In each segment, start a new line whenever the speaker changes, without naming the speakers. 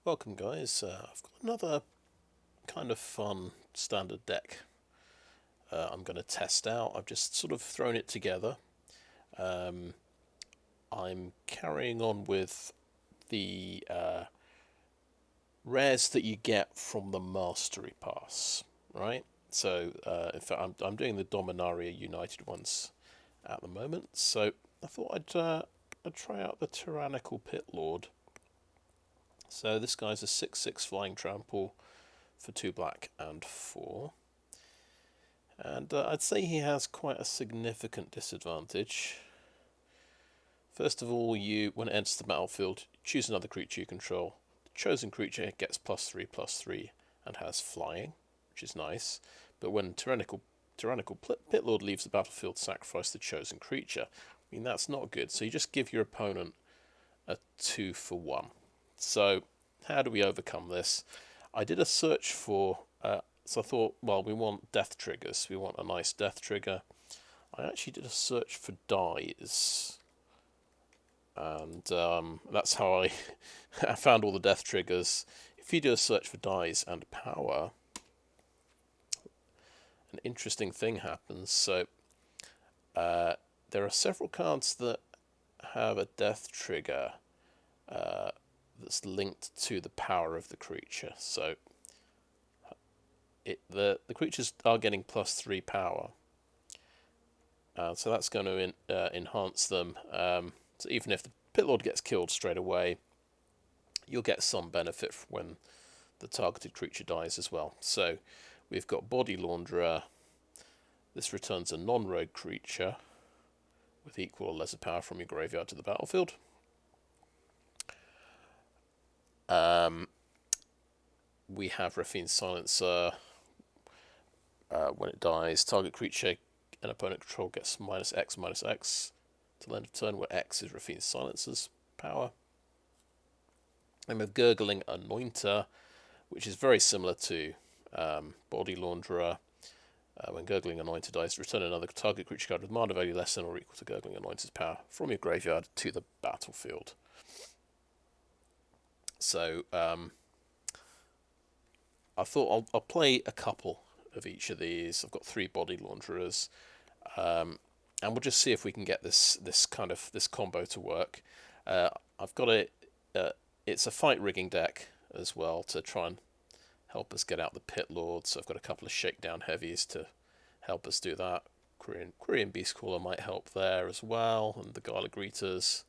Welcome guys, I've got another kind of fun standard deck I'm going to test out. I've just sort of thrown it together. Um, I'm carrying on with the rares that you get from the Mastery Pass, right? So in fact I'm doing the Dominaria United ones at the moment, so I thought I'd try out the Tyrannical Pitlord. So this guy's a 6/6 flying trample for 2 black and 4. And I'd say he has quite a significant disadvantage. First of all, when it enters the battlefield, choose another creature you control. The chosen creature gets +3/+3 and has flying, which is nice. But when Tyrannical Pitlord leaves the battlefield, sacrifice the chosen creature. I mean, that's not good. So you just give your opponent a 2-for-1. So how do we overcome this? I did a search for so I thought, well, we want death triggers. We want a nice death trigger. I actually did a search for dies, and that's how I I found all the death triggers. If you do a search for dies and power, an interesting thing happens. So there are several cards that have a death trigger that's linked to the power of the creature. So the creatures are getting +3 power. So that's going to enhance them. So even if the Pitlord gets killed straight away, you'll get some benefit when the targeted creature dies as well. So we've got Body Launderer. This returns a non-rogue creature with equal or lesser power from your graveyard to the battlefield. We have Raffine Silencer. When it dies, target creature an opponent control gets -X/-X till end of turn, where X is Raffine Silencer's power. And with Gurgling Anointer, which is very similar to Body Launderer. When Gurgling Anointer dies, return another target creature card with mana value less than or equal to Gurgling Anointer's power from your graveyard to the battlefield. So I thought I'll play a couple of each of these. I've got 3 Body Launderers, and we'll just see if we can get this combo to work. I've got it's a fight rigging deck as well to try and help us get out the Pitlords. So I've got a couple of Shakedown Heavies to help us do that. Quirion Beastcaller might help there as well, and the Gala Greeters.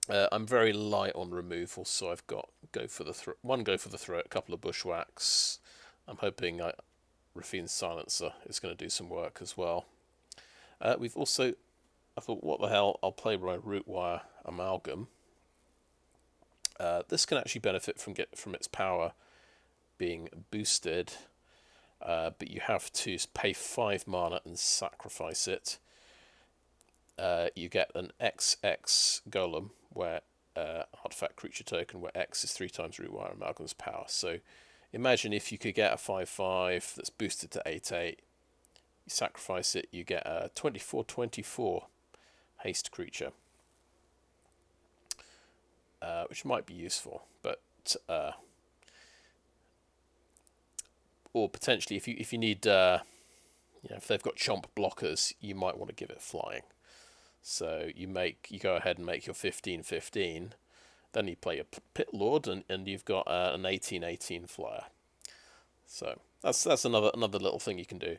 I'm very light on removal, so I've got go for the throat, a couple of Bushwhacks. I'm hoping Raffine's Silencer is going to do some work as well. We've also, I thought, what the hell, I'll play my Rootwire Amalgam. This can actually benefit from its power being boosted, but you have to pay 5 mana and sacrifice it. You get an XX Golem, where artifact creature token, where X is 3 times Rootwire Amalgam's power. So imagine if you could get a 5/5 that's boosted to 8/8. You sacrifice it, you get a 24/24 haste creature, which might be useful, but or potentially if you need if they've got chomp blockers, you might want to give it flying. So you go ahead and make your 15/15, then you play a Pitlord, and you've got an 18/18 flyer. So that's another little thing you can do.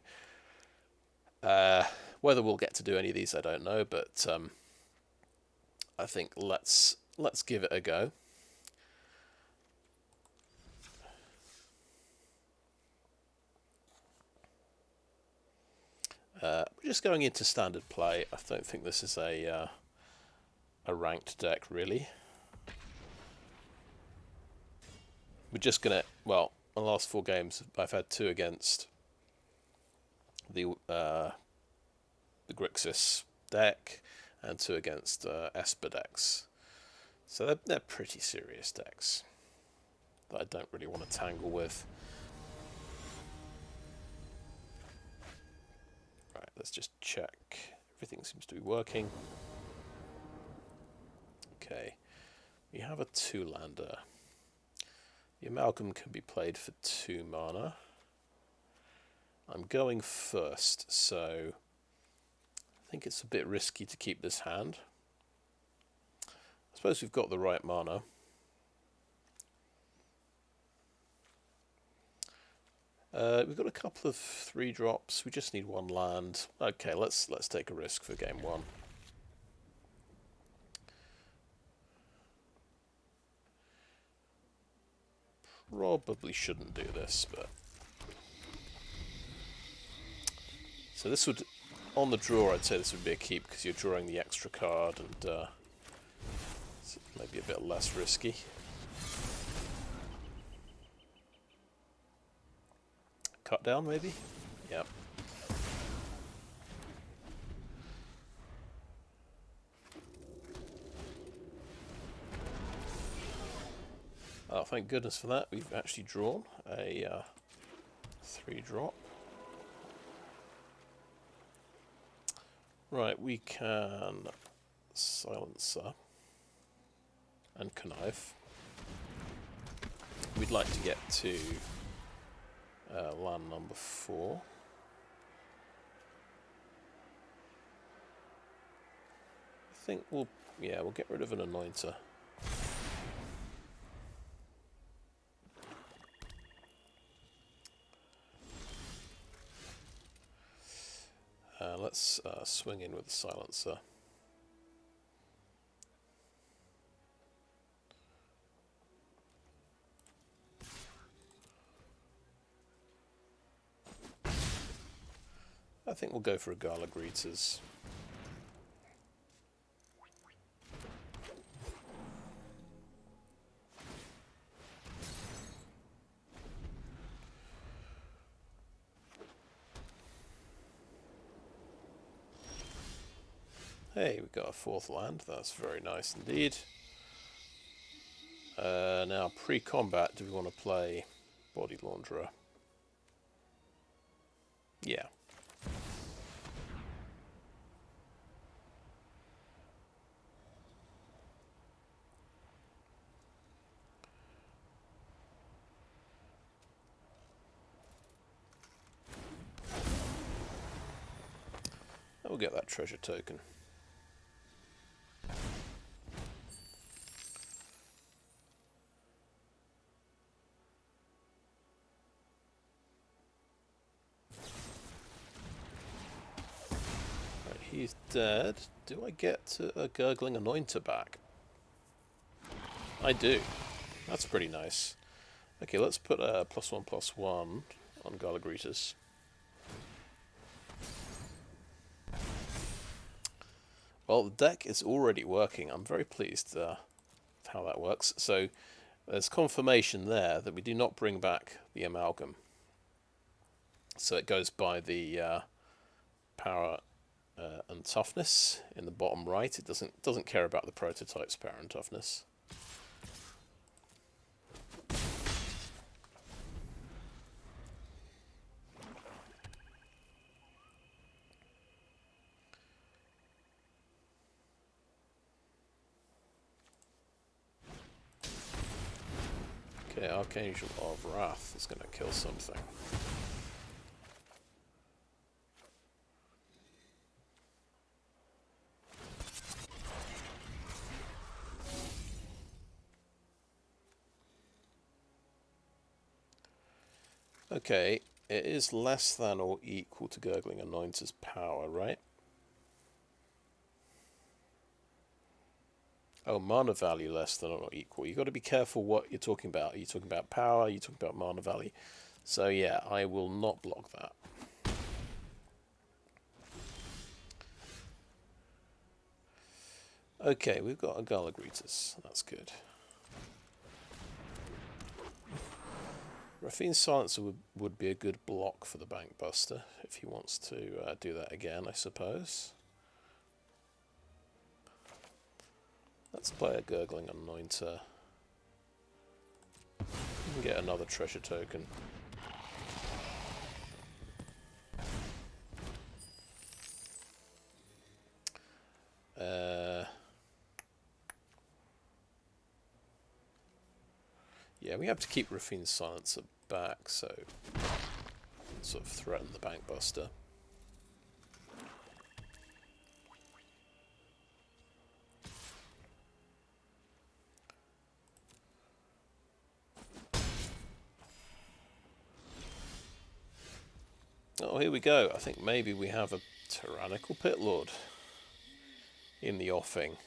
Whether we'll get to do any of these, I don't know, but I think let's give it a go. We're just going into standard play. I don't think this is a ranked deck, really. We're just gonna, well, the last 4 games I've had 2 against the Grixis deck and 2 against Esper decks. So they're pretty serious decks that I don't really want to tangle with. Right, let's just check. Everything seems to be working. Okay, We have a 2-lander. The Amalgam can be played for 2 mana. I'm going first, so I think it's a bit risky to keep this hand. I suppose we've got the right mana. We've got a couple of 3-drops. We just need 1 land. Okay, let's take a risk for game 1. Probably shouldn't do this, but so this would, on the draw, I'd say this would be a keep because you're drawing the extra card and it's maybe a bit less risky. Cut down, maybe? Yep. Oh, thank goodness for that. We've actually drawn a 3-drop. Right, we can Silencer and Connive. We'd like to get to land number 4. I think we'll get rid of an Anointer. Let's swing in with the Silencer. I think we'll go for a Gala Greeters. Hey, we've got a 4th land. That's very nice indeed. Now, pre-combat, do we want to play Body Launderer? Yeah. And we'll get that treasure token. He's dead. Do I get a Gurgling Anointer back? I do. That's pretty nice. Okay, let's put a +1/+1 on Gala Greeters. Well, the deck is already working. I'm very pleased with how that works. So there's confirmation there that we do not bring back the Amalgam. So it goes by the power and toughness in the bottom right. It doesn't care about the prototype's power and toughness. Okay, Archangel of Wrath is going to kill something. Okay, it is less than or equal to Gurgling Anointer's power, right? Oh, mana value less than or equal. You've got to be careful what you're talking about. Are you talking about power? Are you talking about mana value? So yeah, I will not block that. Okay, we've got a Gala Greeters. That's good. Raffine's Silencer would be a good block for the Bankbuster if he wants to do that again, I suppose. Let's play a Gurgling Anointer. We can get another treasure token. Yeah, we have to keep Raffine's Silencer back, so sort of threaten the Bankbuster. Oh, here we go. I think maybe we have a Tyrannical Pitlord in the offing.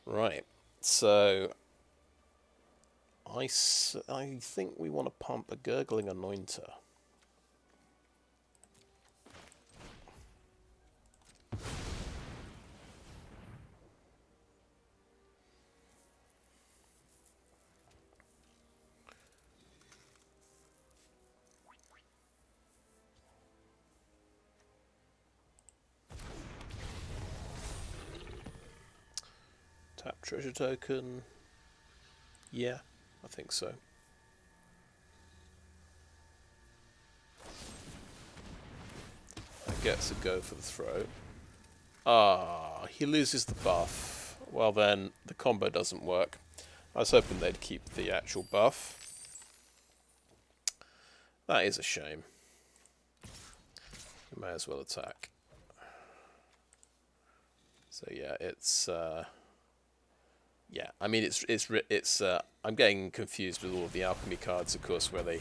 Right, so I think we want to pump a Gurgling Anointer. Tap treasure token. Yeah, I think so. That gets a go for the throw. Ah, he loses the buff. Well then, the combo doesn't work. I was hoping they'd keep the actual buff. That is a shame. You may as well attack. So yeah, it's yeah. I mean, it's. I'm getting confused with all of the alchemy cards, of course, where they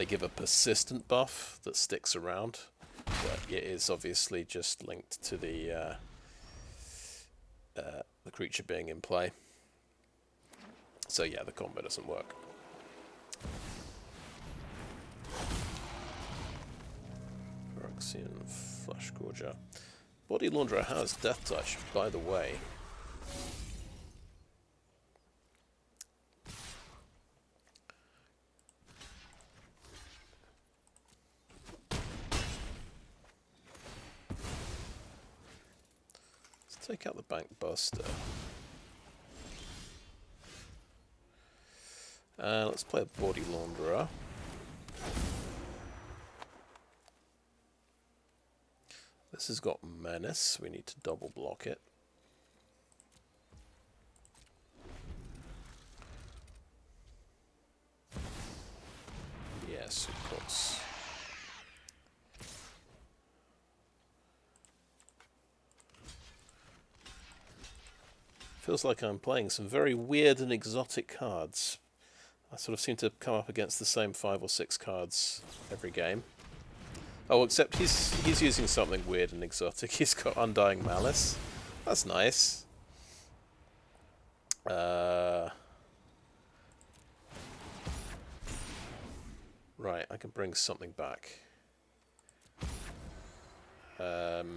give a persistent buff that sticks around, but it is obviously just linked to the creature being in play. So yeah, the combo doesn't work. Phyrexian Flash Gorger. Body Launderer has Death Touch, by the way. Let's take out the Bankbuster. Let's play a Body Launderer. This has got Menace, we need to double block it. Yes, of course. Feels like I'm playing some very weird and exotic cards. I sort of seem to come up against the same 5 or 6 cards every game. Oh, except he's using something weird and exotic. He's got Undying Malice. That's nice. Right, I can bring something back. Let's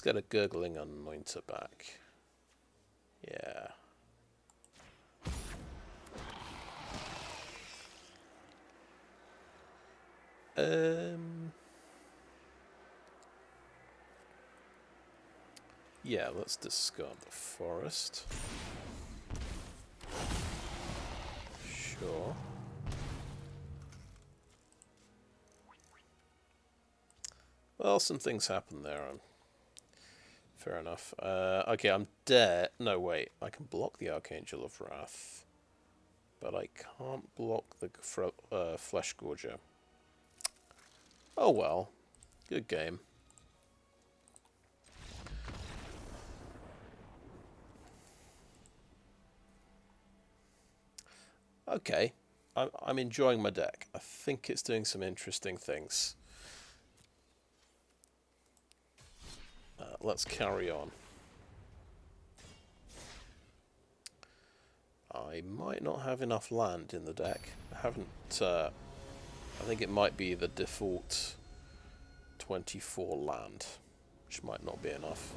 get a Gurgling Anointer back. Yeah. Yeah, let's discard the forest. Sure. Well, some things happen there. Fair enough. Okay, I'm dead. No, wait. I can block the Archangel of Wrath, but I can't block the Flesh Gorger. Oh well. Good game. Okay. I'm enjoying my deck. I think it's doing some interesting things. Let's carry on. I might not have enough land in the deck. I haven't... I think it might be the default 24 land, which might not be enough.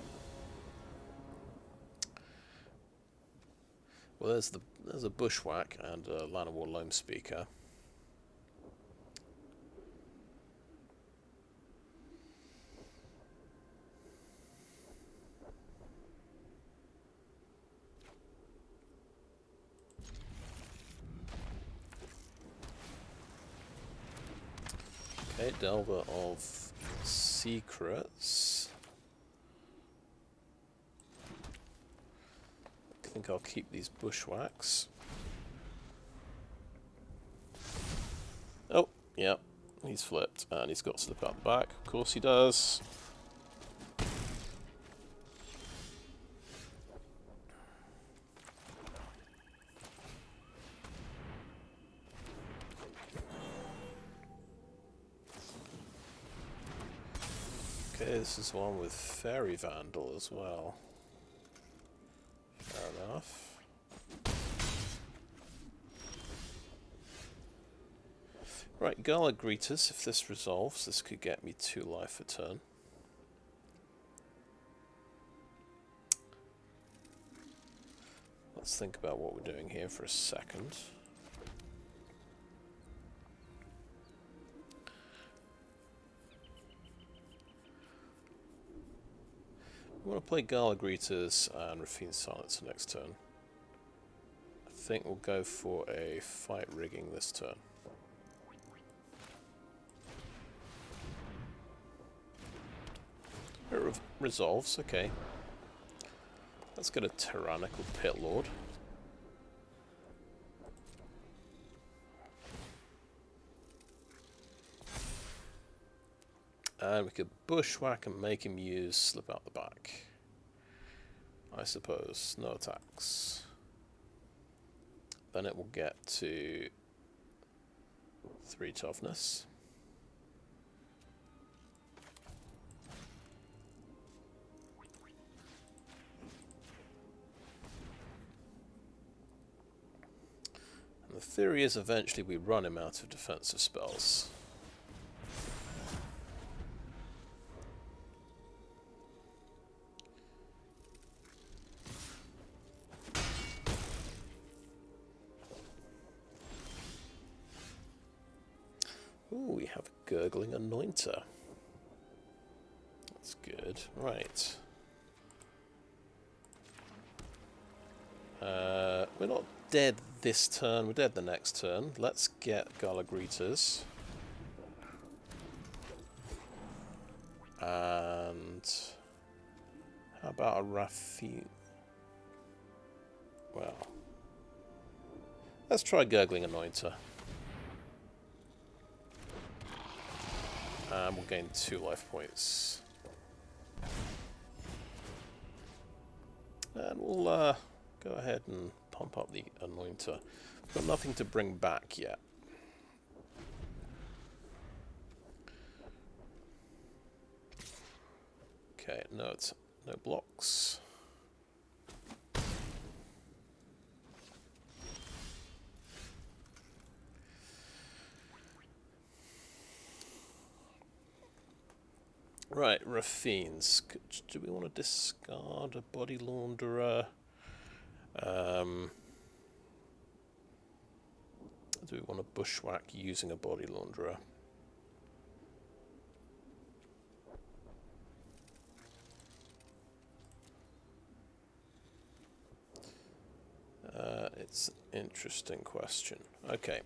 Well, there's a Bushwhack and a Llanowar Loamspeaker. Okay, Delver of Secrets. I think I'll keep these Bushwhacks. Yep, he's flipped, and he's got slip out the back. Of course he does. Okay, this is one with Fairy Vandal as well. Fair enough. Right, Gala Greeters, if this resolves, this could get me 2 life a turn. Let's think about what we're doing here for a second. We want to play Gala Greeters and Raffine Silencer next turn. I think we'll go for a fight rigging this turn. It resolves, okay. Let's get a Tyrannical Pitlord. And we could Bushwhack and make him use Slip Out the Back. I suppose. No attacks. Then it will get to 3 toughness. And the theory is eventually we run him out of defensive spells. Ooh, we have a Gurgling Anointer. That's good. Right. We're not dead this turn, we're dead the next turn. Let's get Gala Greeters. And how about a Raffine? Well, let's try Gurgling Anointer. And we'll gain 2 life points. And we'll go ahead and pump up the Anointer. We've got nothing to bring back yet. Okay, no blocks. Right, Raffines. Do we want to discard a Body Launderer? Do we want to Bushwhack using a Body Launderer? It's an interesting question. Okay.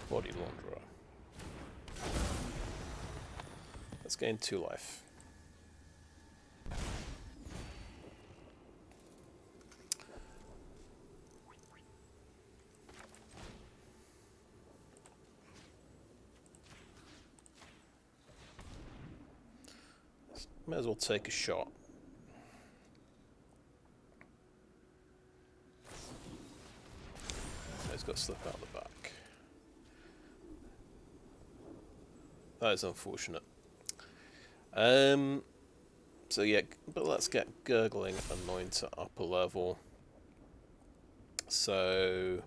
Body Launderer. Let's gain 2 life. May as well take a shot. He's got to slip out the back. That is unfortunate. So yeah, but let's get Gurgling Anointer upper level. So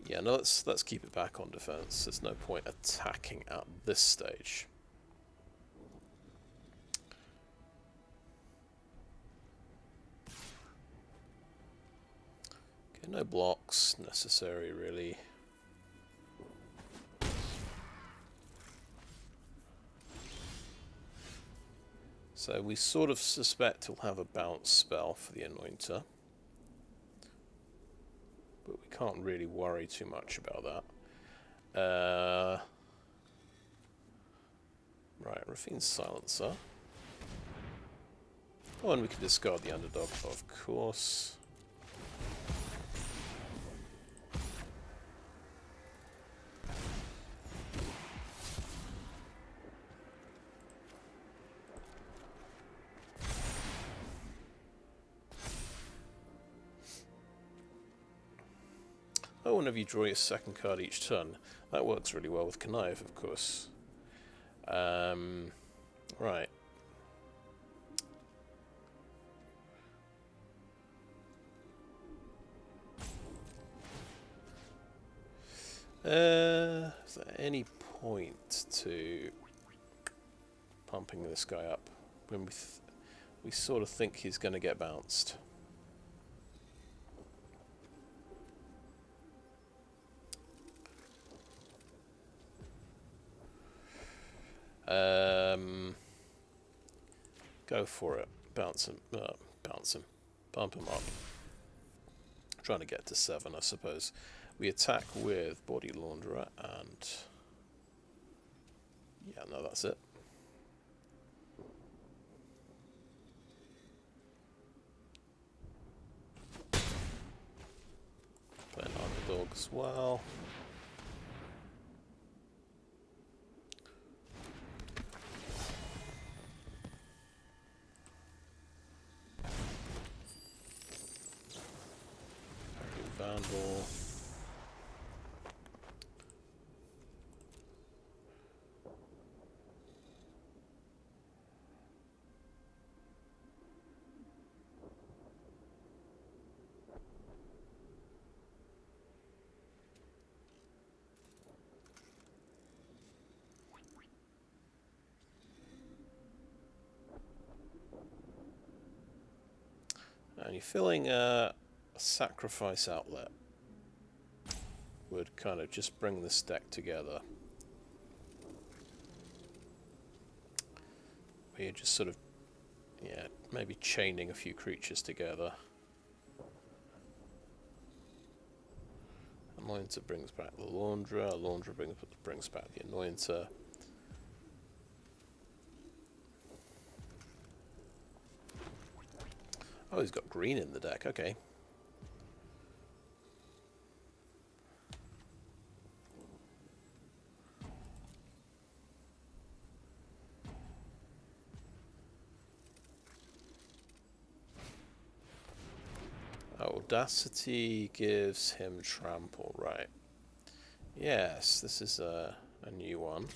yeah, no, let's keep it back on defense. There's no point attacking at this stage. Okay, no blocks necessary really. So we sort of suspect he'll have a bounce spell for the Anointer. But we can't really worry too much about that. Right, Raffine Silencer. Oh, and we can discard the underdog, of course. Oh, whenever you draw your second card each turn. That works really well with Connive, of course. Right. Is there any point to pumping this guy up when we sort of think he's going to get bounced? Go for it. Bounce him. Bounce him. Bump him up. Trying to get to 7, I suppose. We attack with Body Launderer and... yeah, no, that's it. Play an underdog as well. Vandal. And you're filling a sacrifice outlet. Would kind of just bring this deck together. Where you're just sort of, yeah, maybe chaining a few creatures together. Anointer brings back the Launderer, Launderer brings back the Anointer. Oh, he's got green in the deck, okay. Audacity gives him trample, right. Yes, this is a new one.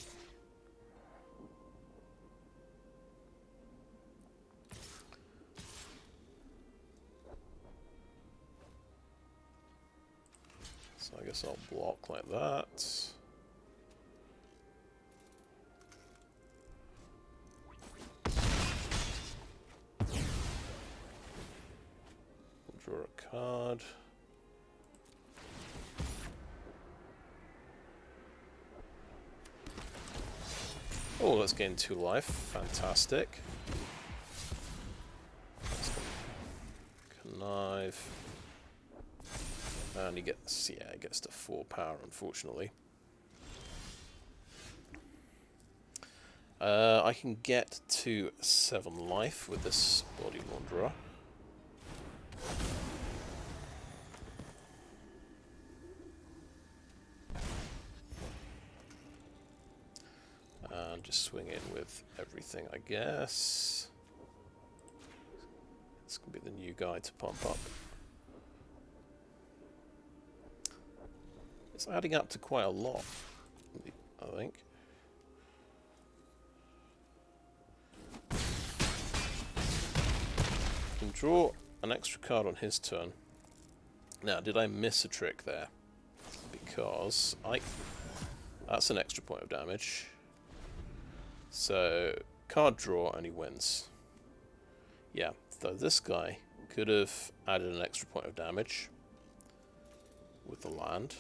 So I guess I'll block like that. Draw a card. Oh, let's gain 2 life. Fantastic. Connive. And he gets, yeah, he gets to 4 power, unfortunately. I can get to 7 life with this Body Launderer. And just swing in with everything, I guess. This could be the new guy to pump up. It's adding up to quite a lot, I think. Can draw an extra card on his turn. Now, did I miss a trick there? Because that's an extra point of damage. So, card draw and he wins. Yeah, though this guy could have added an extra point of damage with the land.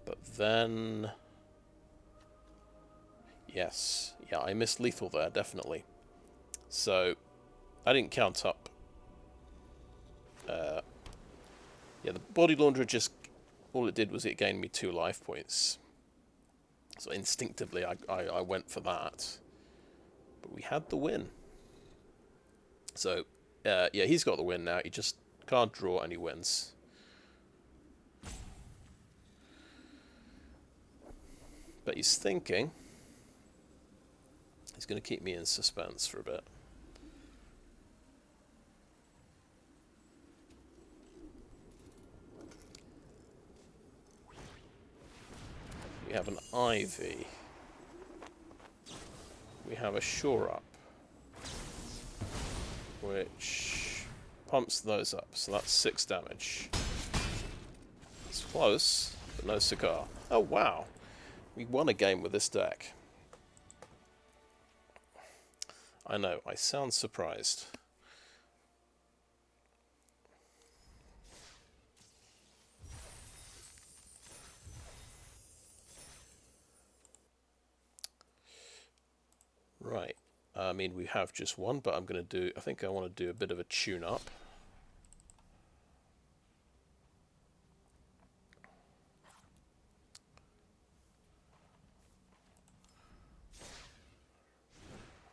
But then... yes, yeah, I missed lethal there, definitely. So, I didn't count up. Yeah, the Body Launderer just... all it did was it gained me 2 life points. So instinctively I went for that. But we had the win. So, yeah, he's got the win now. He just can't draw and he wins. But he's thinking he's going to keep me in suspense for a bit. We have an Ivy. We have a Shore Up, which pumps those up, so that's 6 damage. It's close, but no cigar. Oh wow, we won a game with this deck. I know, I sound surprised. Right, I mean we have just one, but I think I want to do a bit of a tune-up.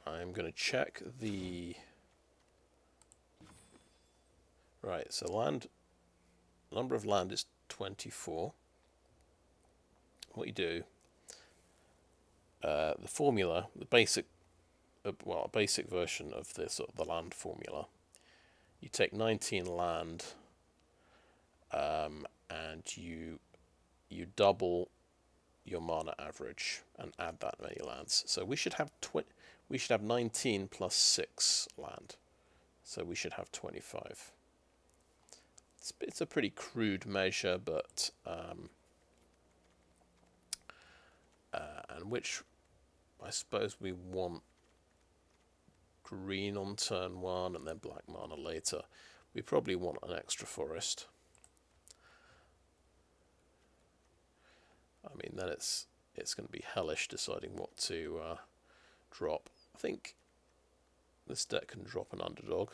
I'm going to check the... Right, so number of land is 24. What you do, the formula, the basic, well, a basic version of this, the land formula, you take 19 land, and you double your mana average and add that many lands. So we should have 19 plus 6 land. So we should have 25. It's a pretty crude measure, but and which I suppose we want green on turn 1 and then black mana later. We probably want an extra forest. I mean, then it's going to be hellish deciding what to drop. I think this deck can drop an underdog.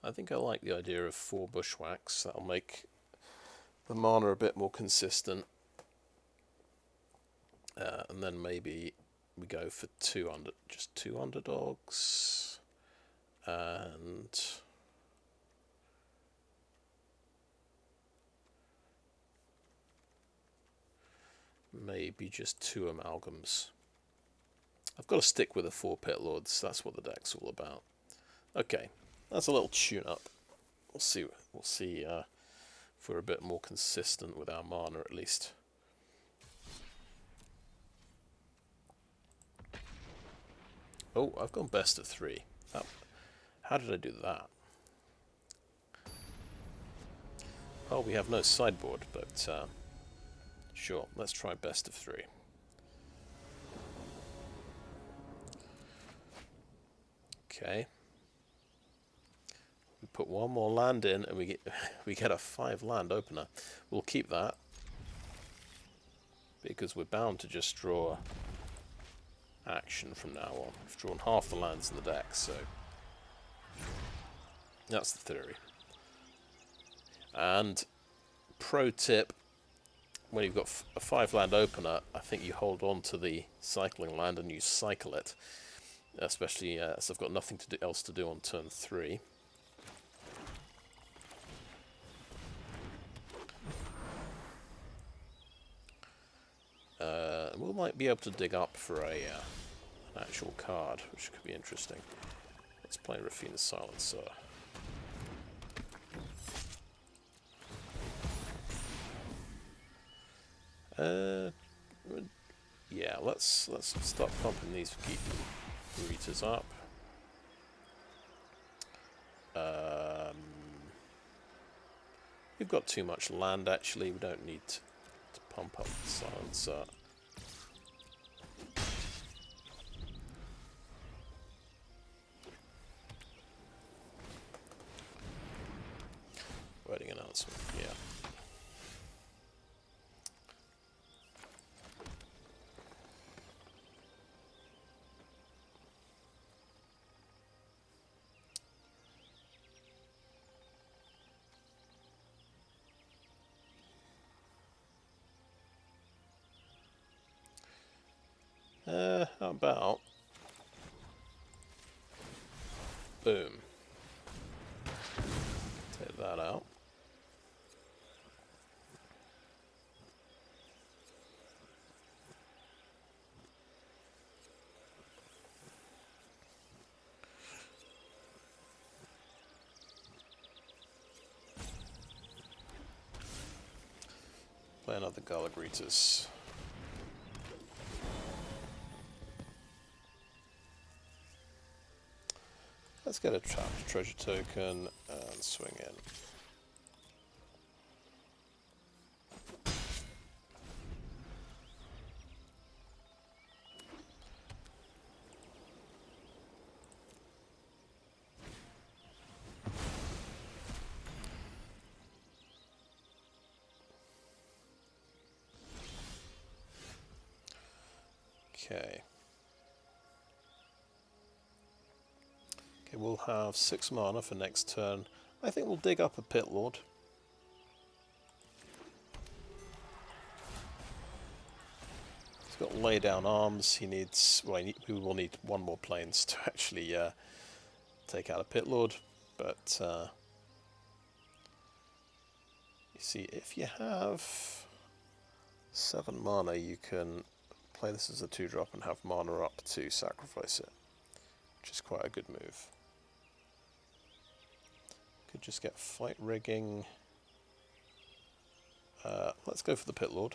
I think I like the idea of 4 Bushwhacks. That'll make the mana a bit more consistent. And then maybe we go for just two underdogs. And maybe just 2 Amalgams. I've got to stick with the 4 Pitlords. That's what the deck's all about. Okay, that's a little tune-up. We'll see if we're a bit more consistent with our mana at least. Oh, I've gone best of 3. How did I do that? Oh, we have no sideboard, but sure, let's try best of 3. Okay. We put 1 more land in and we get a 5 land opener. We'll keep that because we're bound to just draw action from now on. We've drawn half the lands in the deck, so that's the theory. And pro tip, when you've got a 5 land opener, I think you hold on to the cycling land and you cycle it, especially as I've got nothing else to do on turn 3. We might be able to dig up for an actual card, which could be interesting. Let's play Raffine's Silencer. Yeah, let's start pumping these Greeters up. We've got too much land actually. We don't need to pump up the Silencer. Wedding announcement, yeah. how about... Boom. Take that out. Play another Gala Greeters. Let's get a trapped treasure token and swing in. Okay. Okay, we'll have 6 mana for next turn. I think we'll dig up a Pitlord. He's got lay down arms. He needs. Well, we will need 1 more planes to actually take out a Pitlord. But you see, if you have 7 mana, you can play this as a 2-drop and have mana up to sacrifice it, which is quite a good move. Could just get fight rigging. Let's go for the Pitlord.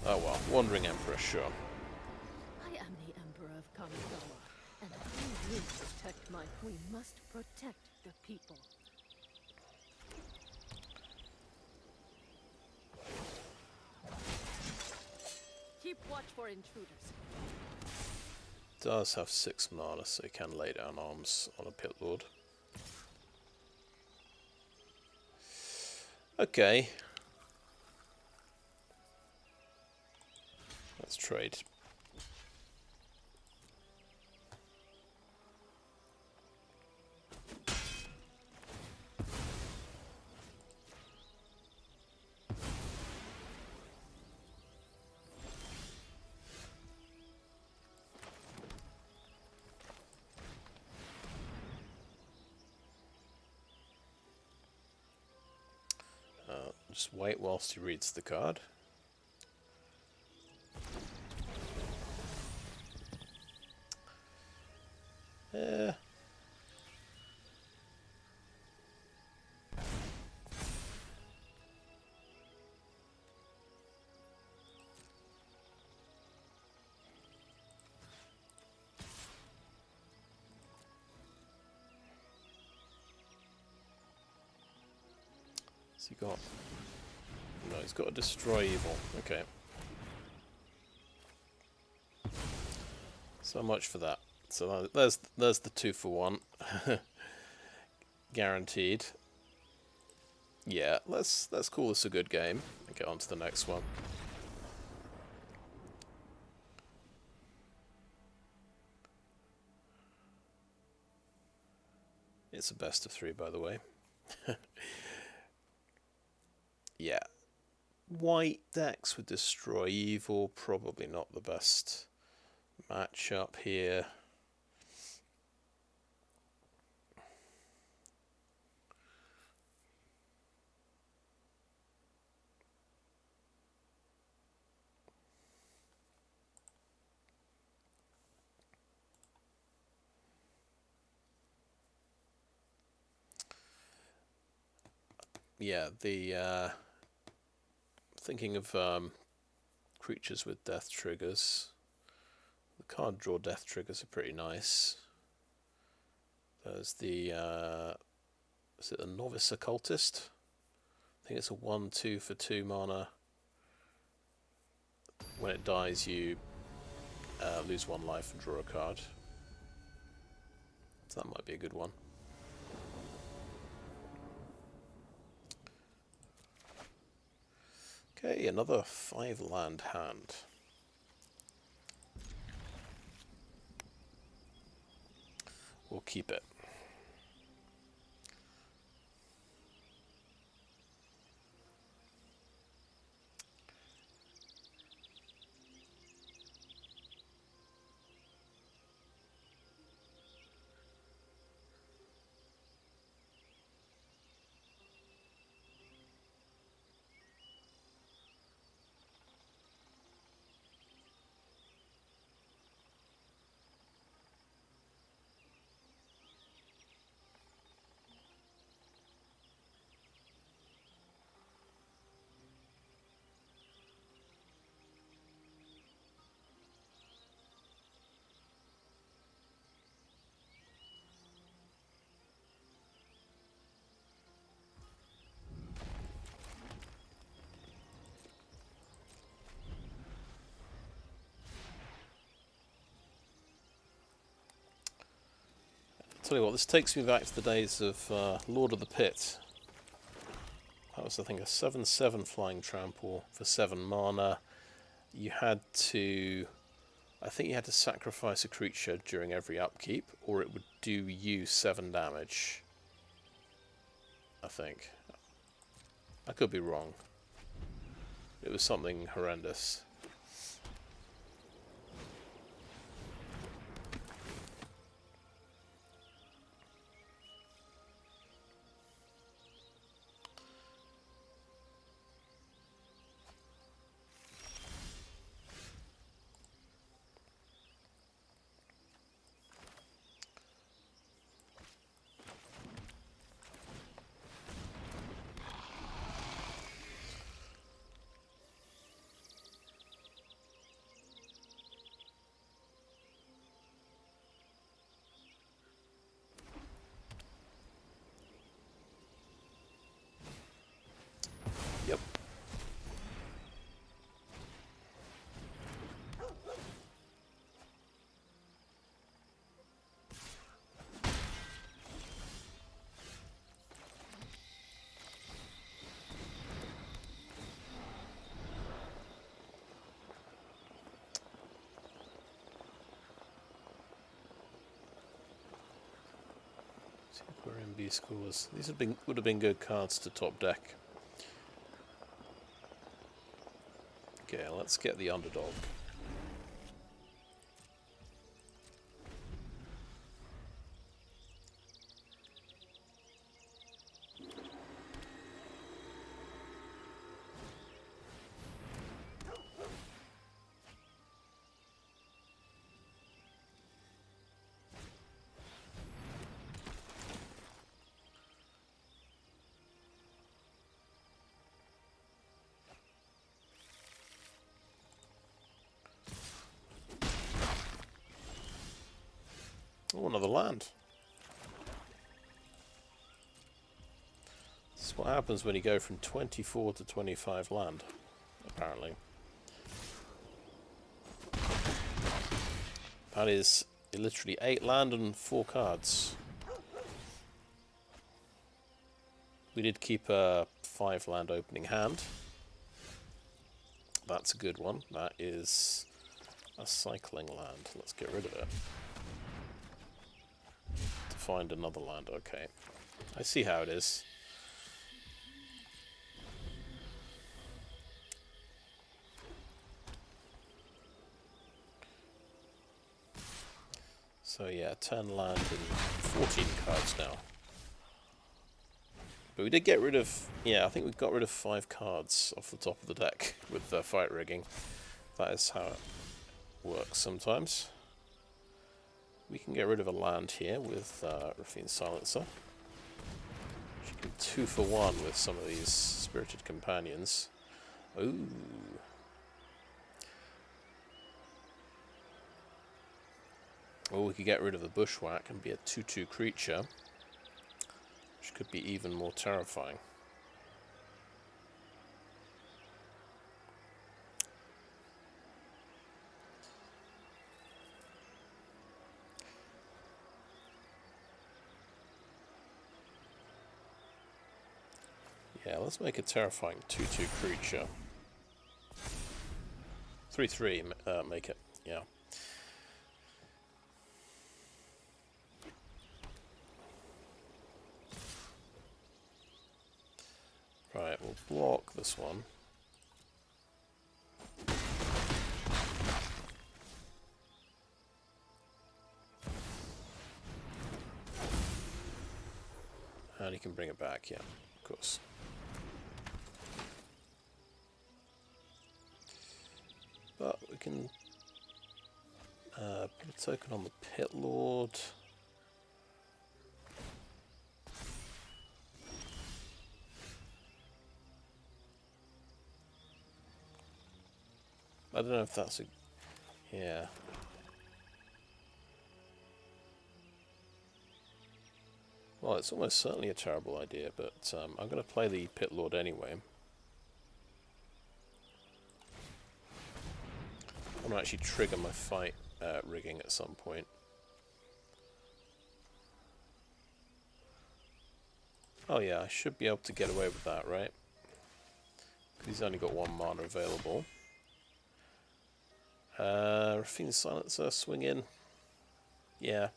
Oh well, Wandering Emperor, sure.
I am the Emperor of Kamigawa, and I will protect my... We must protect the people. Keep watch for intruders.
Does have 6 mana, so he can lay down arms on a Pitlord. Okay. Let's trade. Just wait whilst he reads the card. What's he got? No, he's got to destroy evil. Okay. So much for that. So there's the 2 for 1. Guaranteed. Yeah, let's call this a good game and get on to the next one. It's a best of 3, by the way. Yeah. White decks with Destroy Evil, probably not the best matchup here. Yeah, the thinking of creatures with death triggers. The card draw death triggers are pretty nice. There's the is it the Novice Occultist? I think it's a 1/2 for 2 mana. When it dies, you lose 1 life and draw a card. So that might be a good one. Okay, another 5-land hand. keep it. Tell you what, this takes me back to the days of Lord of the Pit. That was, I think, a 7/7 flying trample for 7 mana. You had to... I think you had to sacrifice a creature during every upkeep, or it would do you 7 damage. I think. I could be wrong. It was something horrendous. Yep. Quirion Beastcaller. These would have been good cards to top deck. Okay, let's get the underdog. Oh, another land. This is what happens when you go from 24 to 25 land, apparently. That is literally 8 land and 4 cards. We did keep a 5 land opening hand. That's a good one. That is a cycling land. Let's get rid of it. To find another land. Okay. I see how it is. So yeah, 10 land and 14 cards now. But we did get rid of... Yeah, I think we got rid of 5 cards off the top of the deck with fight rigging. That is how it works sometimes. We can get rid of a land here with Raffine Silencer. She can 2 for 1 with some of these Spirited Companions. Ooh. Or we could get rid of the Bushwhack and be a 2/2 creature, which could be even more terrifying. Yeah, let's make a terrifying 2/2 creature. 3/3, make it, yeah. Right, we'll block this one. And he can bring it back, yeah, of course. But we can put a token on the Pitlord. I don't know if that's a... yeah. Well, it's almost certainly a terrible idea, but I'm going to play the Pitlord anyway. I'm going to actually trigger my fight rigging at some point. Oh yeah, I should be able to get away with that, right? Because he's only got one mana available. Raffine Silencer, swing in. Yeah.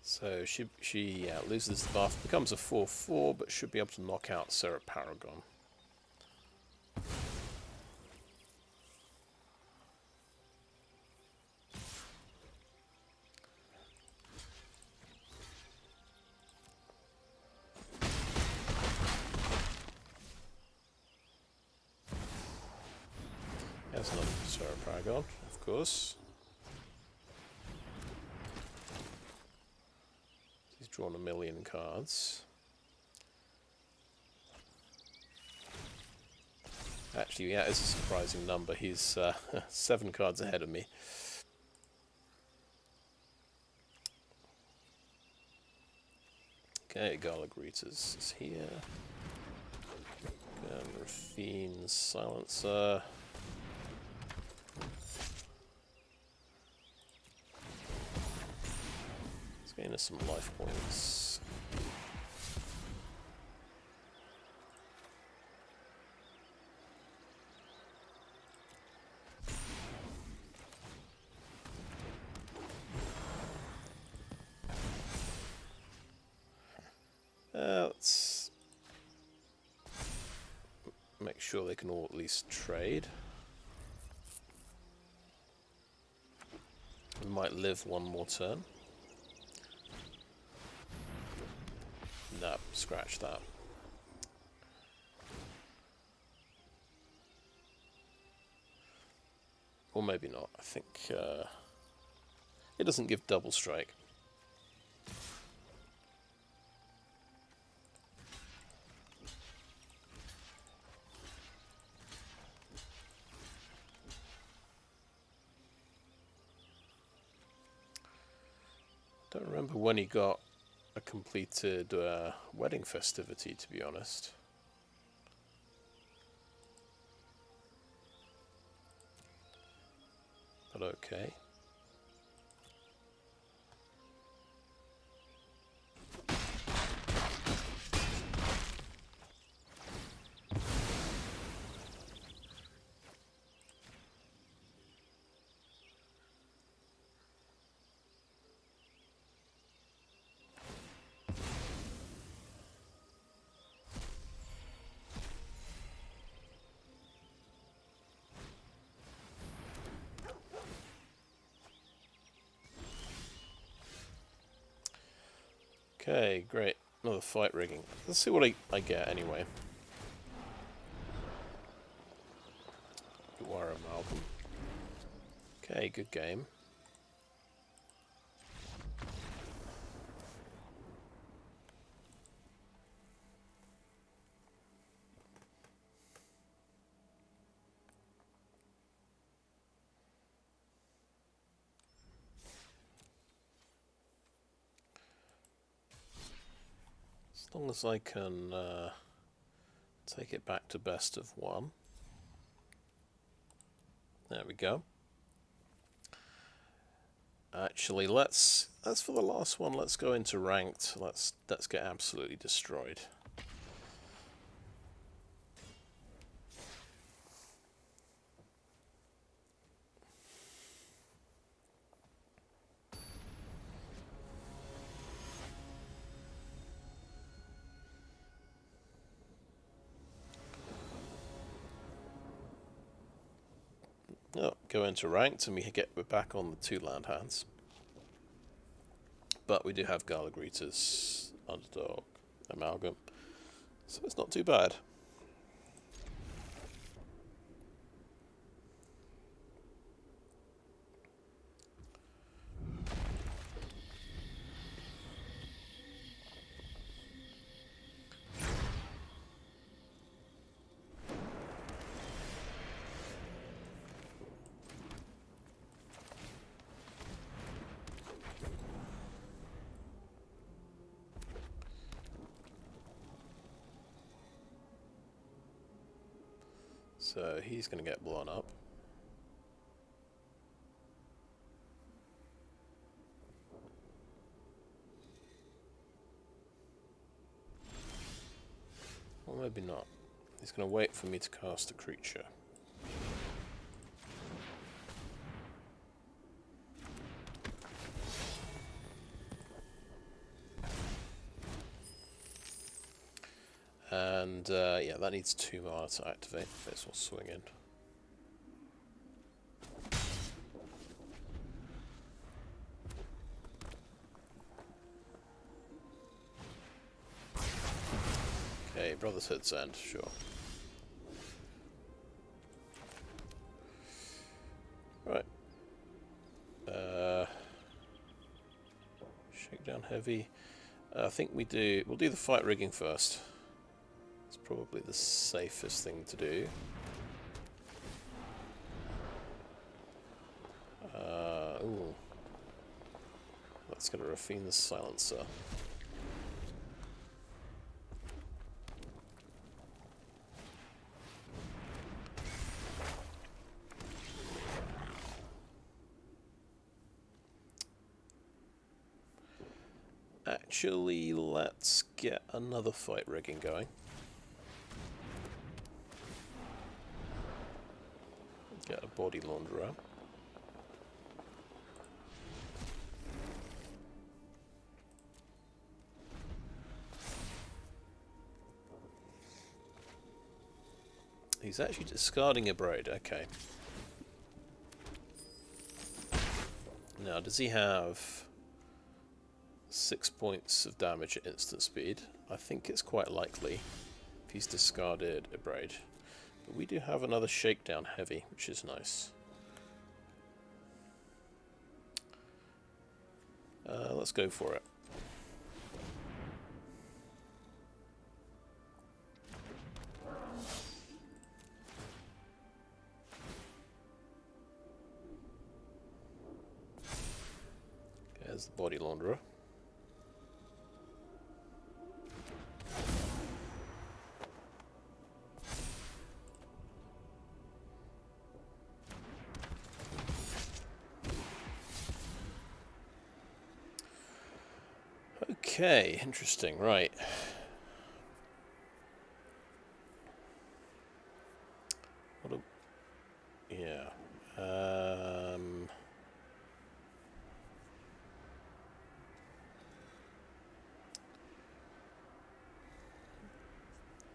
So she loses the buff, becomes a 4/4, but should be able to knock out Serra Paragon. There's another Serra Paragon, of course. He's drawn 1,000,000 cards. Actually, yeah, it's a surprising number. He's 7 cards ahead of me. Okay, Gala Greeters is here. Raffine Silencer. Let's gain us some life points. Let's make sure they can all at least trade. We might live one more turn. No, scratch that. Or maybe not. I think it doesn't give double strike. Don't remember when he got a completed wedding festivity, to be honest. But okay. Okay, great. Another fight rigging. Let's see what I get anyway. Rootwire Amalgam. Okay, good game. As long as I can take it back to best of 1. There we go. Actually, let's for the last one. Let's go into ranked. Let's get absolutely destroyed. Oh, go into ranked, and we're back on the 2 land hands. But we do have Gala Greeters, Underdog, Amalgam, so it's not too bad. So he's going to get blown up. Or maybe not. He's going to wait for me to cast a creature. And yeah, that needs 2 mana to activate. This will swing in. Okay, Brother's Hood's End, sure. Right. Shakedown Heavy. I think we'll do the fight rigging first. It's probably the safest thing to do. Ooh. That's going to Raffine the Silencer. Actually, let's get another fight rigging going. Get a Body Launderer. He's actually discarding a Braid, okay. Now, does he have 6 points of damage at instant speed? I think it's quite likely if he's discarded a Braid. But we do have another Shakedown Heavy, which is nice. Let's go for it. There's the Body Launderer. Okay, interesting, right. Yeah.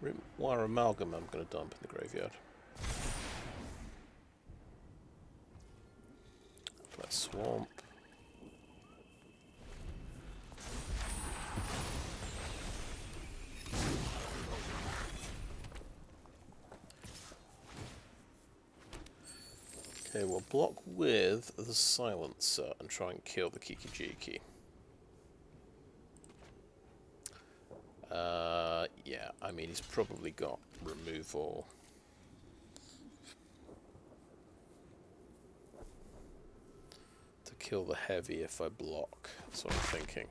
Rootwire Amalgam I'm going to dump in the graveyard. Play Swamp. Okay, we'll block with the Silencer and try and kill the Kiki-Jiki. Yeah, I mean, he's probably got removal. To kill the heavy if I block. That's what I'm thinking.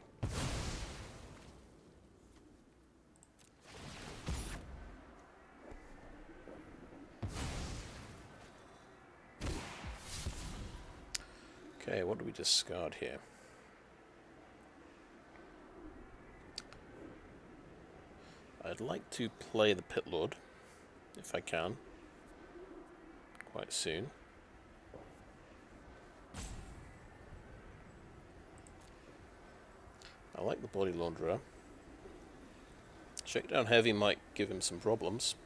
Okay, what do we discard here? I'd like to play the Pitlord, if I can, quite soon. I like the Body Launderer. Shakedown Heavy might give him some problems.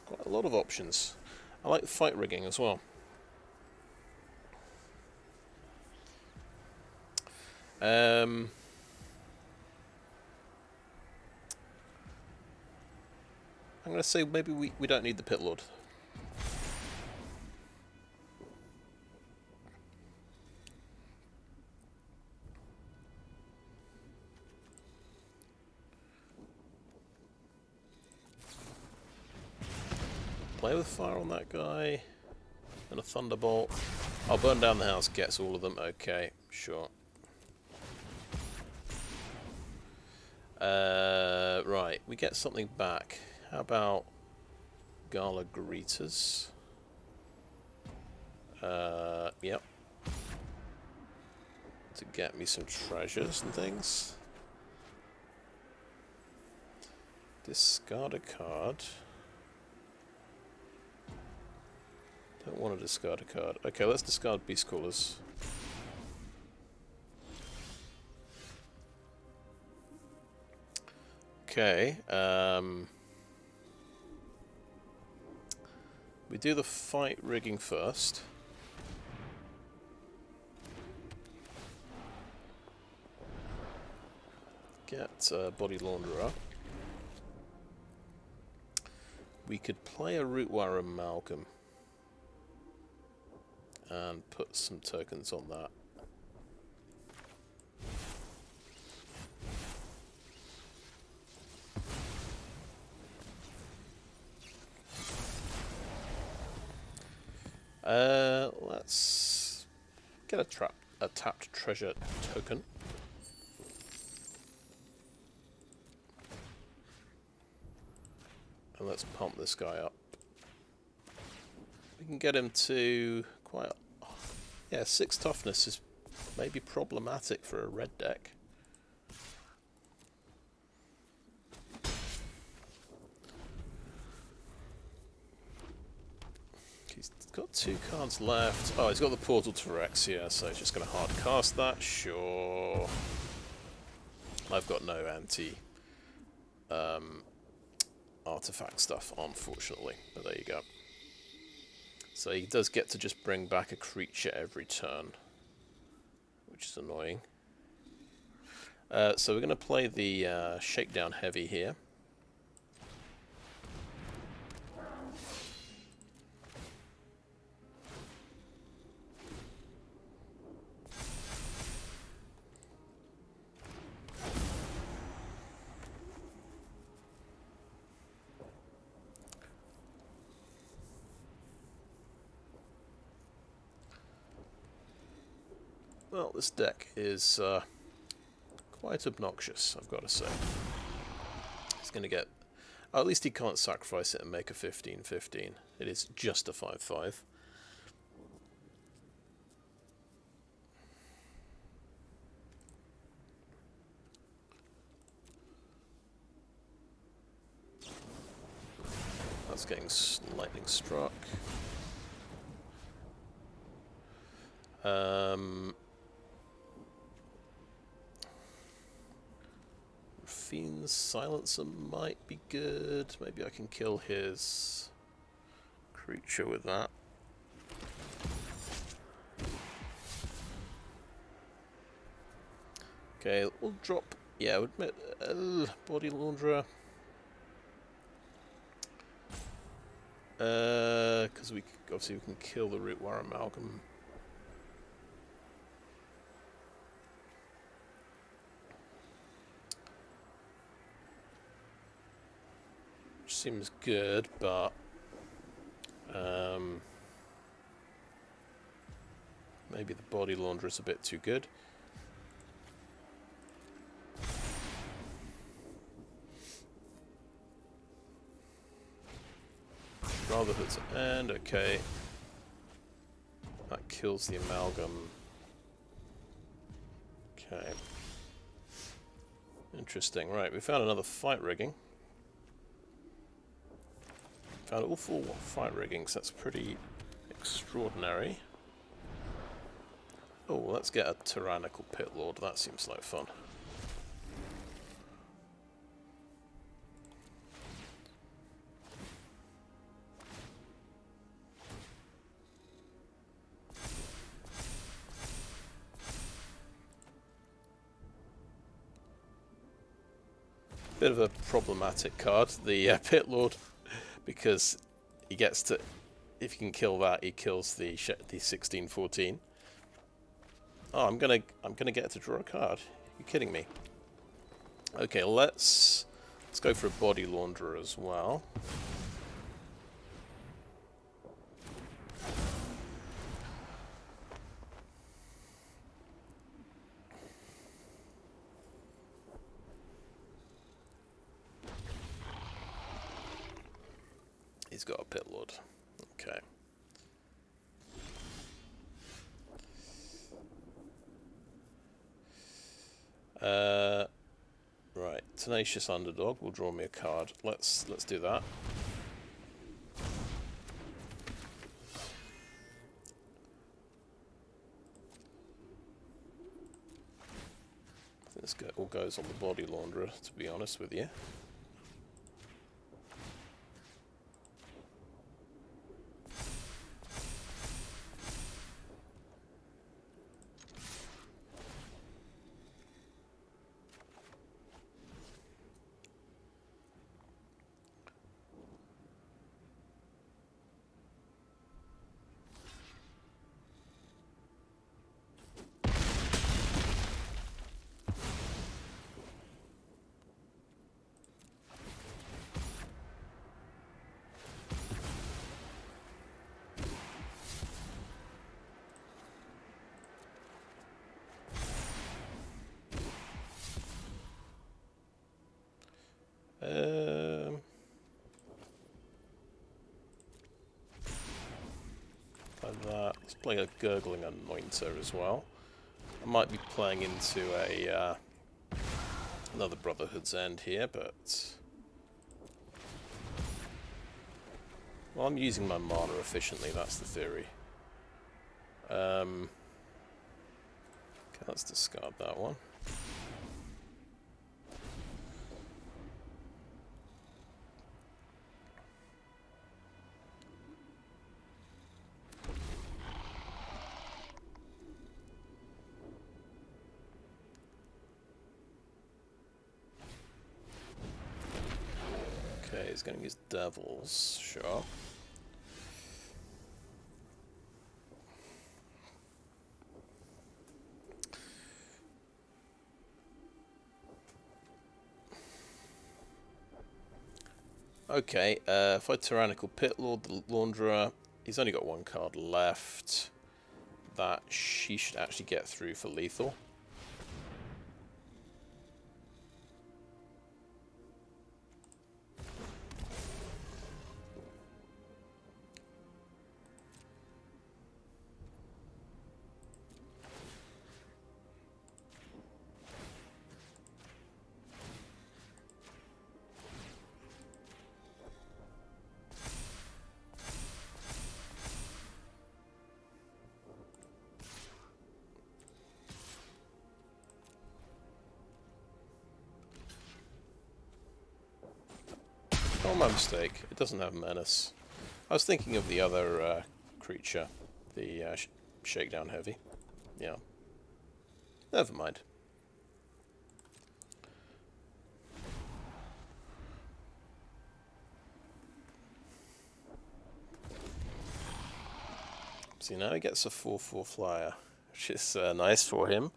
Quite a lot of options. I like the fight rigging as well. I'm going to say maybe we don't need the Pitlord. Play with fire on that guy. And a Thunderbolt. I'll burn down the house, gets all of them. Okay, sure. Right, we get something back. How about Gala Greeters? Yep. To get me some treasures and things. Discard a card. Don't want to discard a card. Okay, let's discard Beastcallers. Okay, we do the fight rigging first. Get Body Launderer. We could play a Rootwire Amalgam and put some tokens on that. Let's get a tapped treasure token. And let's pump this guy up. We can get him to quite... Yeah, 6 toughness is maybe problematic for a red deck. He's got 2 cards left. Oh, he's got the Portal to Phyrexia, so he's just going to hard cast that. Sure. I've got no anti artifact stuff, unfortunately. But there you go. So he does get to just bring back a creature every turn, which is annoying. So we're going to play the Shakedown Heavy here. Well, this deck is quite obnoxious, I've got to say. He's going to get... Oh, at least he can't sacrifice it and make a 15/15. It is just a 5/5. That's getting lightning struck. Raffine's Silencer might be good. Maybe I can kill his creature with that. Okay, we'll drop... Yeah, we'll admit... Body Launderer. Because obviously we can kill the Rootwire Amalgam. Which seems good, but maybe the Body Launderer is a bit too good. Brotherhood's end, okay. That kills the Amalgam. Okay. Interesting. Right, we found another fight rigging. Found all 4 fight riggings. That's pretty extraordinary. Oh, let's get a Tyrannical Pitlord. That seems like fun. Bit of a problematic card, the Pitlord, because he gets to, if he can kill that, he kills the 1614. Oh, I'm gonna get to draw a card. You're kidding me? Okay, let's go for a Body Launderer as well. He's got a Pitlord. Okay. Right, Tenacious Underdog will draw me a card. Let's do that. This all goes on the Body Launderer, to be honest with you. Like that. Let's play a Gurgling Anointer as well. I might be playing into a another Brotherhood's End here, but well, I'm using my mana efficiently. That's the theory. Okay, let's discard that one. Okay, he's going to use Devils, sure. Okay, if I Tyrannical Pitlord, the Launderer, he's only got 1 card left. That she should actually get through for lethal. Oh, my mistake. It doesn't have Menace. I was thinking of the other creature, the Shakedown Heavy. Yeah. Never mind. See, now he gets a 4/4 flyer, which is nice for him.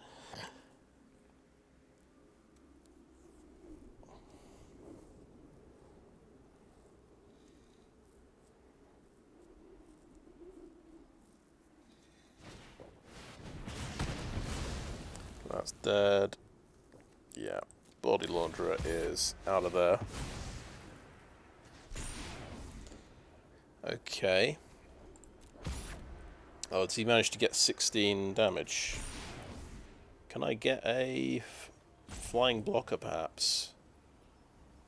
That's dead. Yeah, Body Launderer is out of there. Okay. Oh, does he manage to get 16 damage? Can I get a flying blocker, perhaps?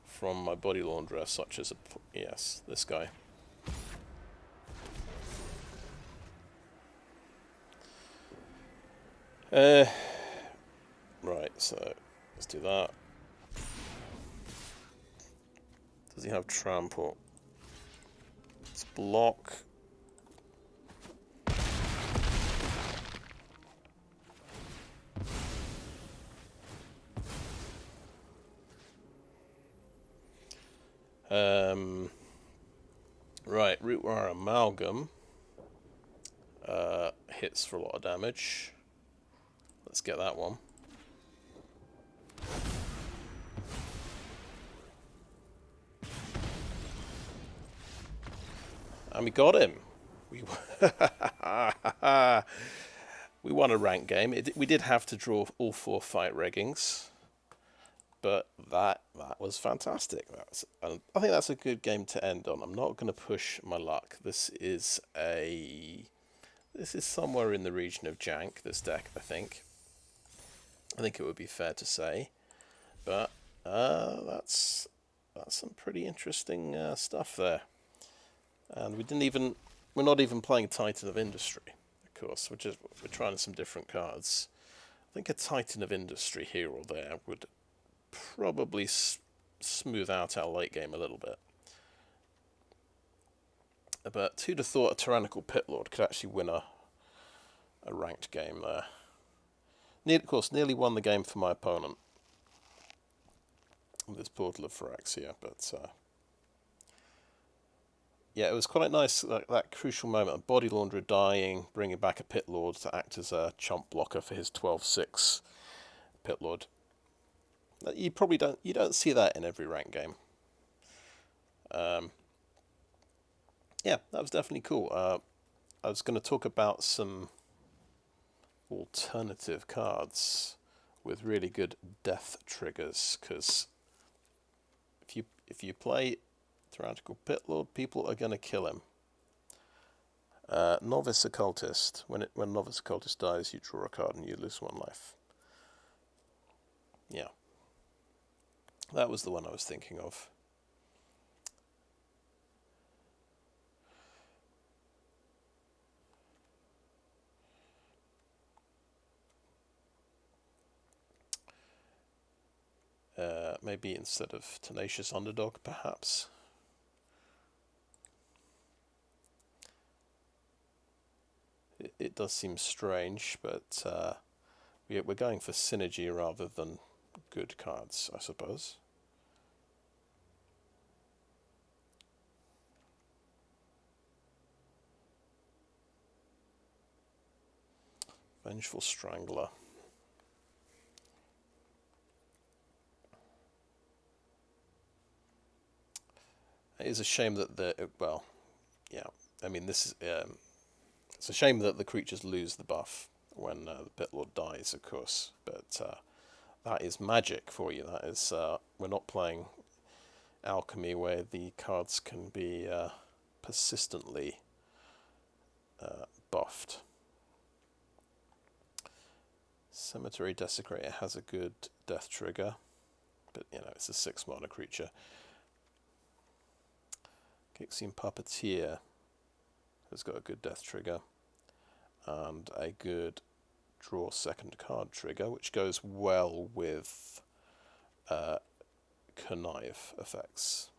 From my Body Launderer, such as a... Yes, this guy. Right, so let's do that. Does he have trample? Let's block. Right, Rootwire Amalgam hits for a lot of damage. Let's get that one. And we got him. We we won a rank game. We did have to draw all 4 fight reggings, but that was fantastic. I think that's a good game to end on. I'm not going to push my luck. This is somewhere in the region of jank. This deck, I think it would be fair to say, but that's some pretty interesting stuff there. And we're not even playing Titan of Industry, of course. We're trying some different cards. I think a Titan of Industry here or there would probably smooth out our late game a little bit. But who'd have thought a Tyrannical Pitlord could actually win a ranked game there? Of course, nearly won the game for my opponent with his Portal of Phyrexia, but yeah, it was quite nice, that crucial moment. Body Launderer dying, bringing back a Pitlord to act as a chump blocker for his 12/6 Pitlord. You probably don't see that in every rank game. Yeah, that was definitely cool. I was going to talk about some alternative cards with really good death triggers, because if you play Tyrannical Pitlord, people are going to kill him. Novice Occultist. When Novice Occultist dies, you draw a card and you lose 1 life. Yeah. That was the one I was thinking of. Maybe instead of Tenacious Underdog, perhaps. It does seem strange, but we're going for synergy rather than good cards, I suppose. Vengeful Strangler. It is a shame that well, yeah. I mean, this is it's a shame that the creatures lose the buff when the Pitlord dies, of course. But that is magic for you. That is we're not playing alchemy where the cards can be persistently buffed. Cemetery Desecrator has a good death trigger, but it's a 6-mana creature. Gixian Puppeteer has got a good death trigger and a good draw second card trigger, which goes well with connive effects.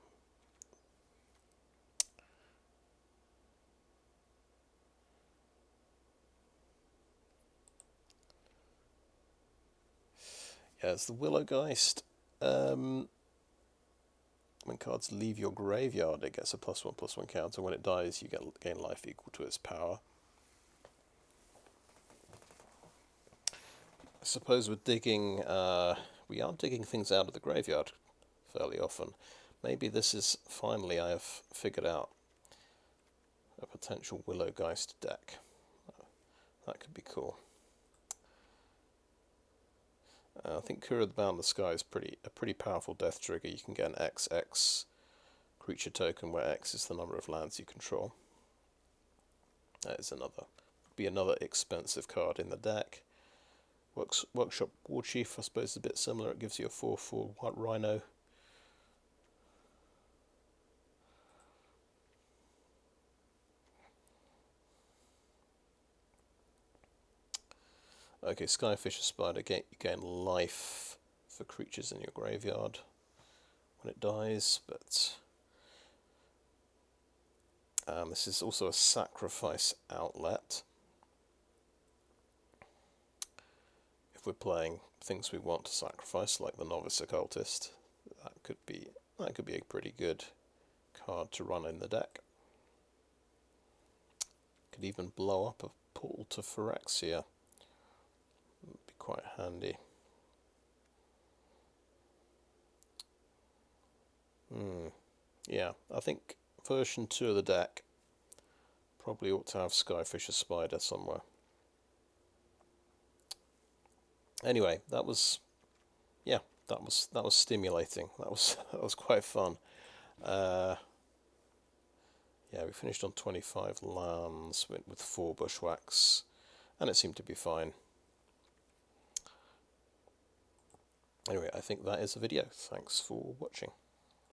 Yeah, it's the Willowgeist. When cards leave your graveyard, it gets a +1/+1 counter. When it dies, you gain life equal to its power. I suppose we're digging. We are digging things out of the graveyard fairly often. Maybe this is finally I have figured out a potential Willowgeist deck. That could be cool. I think Kura the Bound the Sky is a pretty powerful death trigger. You can get an XX creature token where X is the number of lands you control. That is another be another expensive card in the deck. Workshop Warchief, I suppose, is a bit similar. It gives you a 4/4 white Rhino. Okay, Skyfisher Spider, you gain life for creatures in your graveyard when it dies, but this is also a sacrifice outlet. If we're playing things we want to sacrifice, like the Novice Occultist, that could be a pretty good card to run in the deck. Could even blow up a Portal to Phyrexia. Would be quite handy. Yeah, I think version 2 of the deck probably ought to have Skyfisher Spider somewhere. Anyway, that was stimulating. That was quite fun. Yeah, we finished on 25 lands with 4 Bushwhacks, and it seemed to be fine. Anyway, I think that is the video. Thanks for watching.